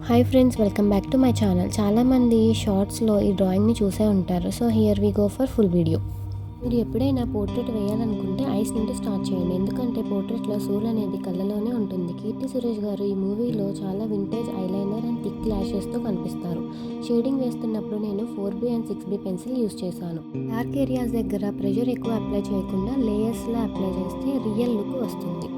Hi friends, welcome back to my channel. చాలామంది షార్ట్స్లో ఈ డ్రాయింగ్ని చూసే ఉంటారు. So here we go for full video. మీరు ఎప్పుడైనా పోర్ట్రేట్ వేయాలనుకుంటే ఐస్ నుండి స్టార్ట్ చేయండి. ఎందుకంటే పోర్ట్రేట్లో సోల్ అనేది కళ్ళలోనే ఉంటుంది. కీర్తి సురేష్ గారు ఈ మూవీలో చాలా వింటేజ్ ఐలైనర్ అండ్ థిక్ ల్యాషెస్తో కనిపిస్తారు. షేడింగ్ వేస్తున్నప్పుడు నేను 4B and 6B pencil use చేశాను. డార్క్ ఏరియాస్ దగ్గర ప్రెషర్ ఎక్కువ అప్లై చేయకుండా లేయర్స్లా అప్లై చేస్తే రియల్ లుక్ వస్తుంది.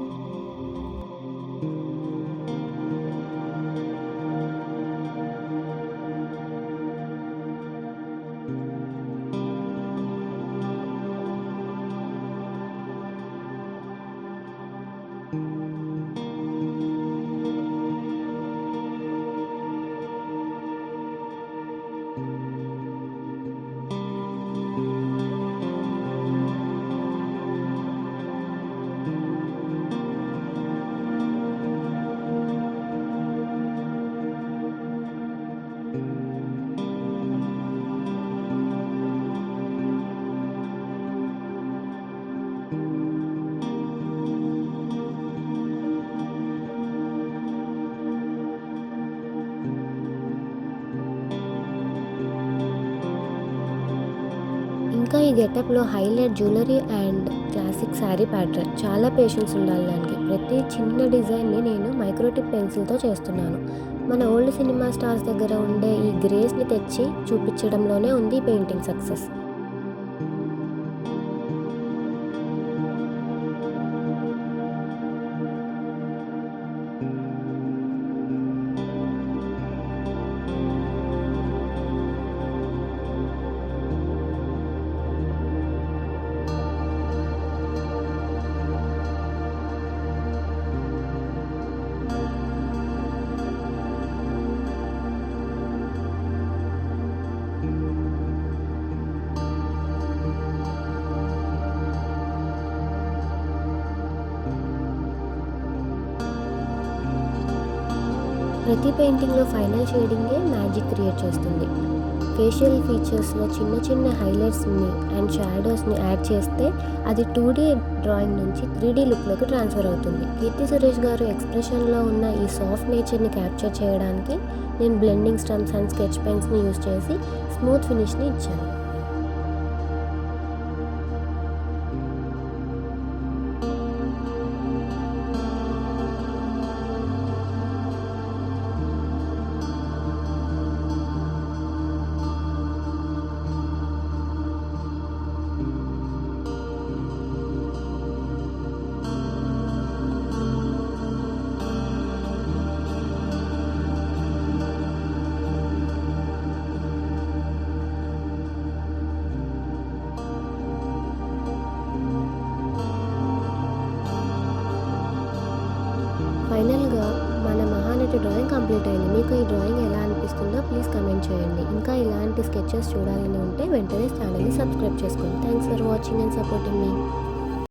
ఇంకా ఈ గెటప్లో highlight jewellery and classic sari pattern. చాలా పేషెన్స్ ఉండాలి దానికి. ప్రతి చిన్న డిజైన్ని నేను మైక్రోటిప్ పెన్సిల్తో చేస్తున్నాను. మన ఓల్డ్ సినిమా స్టార్స్ దగ్గర ఉండే ఈ గ్రేస్ని తెచ్చి చూపించడంలోనే ఉంది ఈ పెయింటింగ్ సక్సెస్. ప్రతి పెయింటింగ్లో ఫైనల్ షేడింగే మ్యాజిక్ క్రియేట్ చేస్తుంది. ఫేషియల్ ఫీచర్స్లో చిన్న చిన్న హైలైట్స్ని అండ్ షాడోస్ని యాడ్ చేస్తే అది 2D డ్రాయింగ్ నుంచి 3D లుక్లోకి ట్రాన్స్ఫర్ అవుతుంది. కీర్తి సురేష్ గారు ఎక్స్ప్రెషన్లో ఉన్న ఈ సాఫ్ట్ నేచర్ని క్యాప్చర్ చేయడానికి నేను బ్లెండింగ్ స్టంప్స్ అండ్ స్కెచ్ పెన్స్ని యూజ్ చేసి స్మూత్ ఫినిష్ని ఇచ్చాను. ఫైనల్గా మన మహానటి డ్రాయింగ్ కంప్లీట్ అయింది. మీకు ఈ డ్రాయింగ్ ఎలా అనిపిస్తుందో ప్లీజ్ కమెంట్ చేయండి. ఇంకా ఇలాంటి స్కెచెస్ చూడాలని ఉంటే వెంటనే ఛానల్ని సబ్స్క్రైబ్ చేసుకోండి. Thanks for watching and supporting me.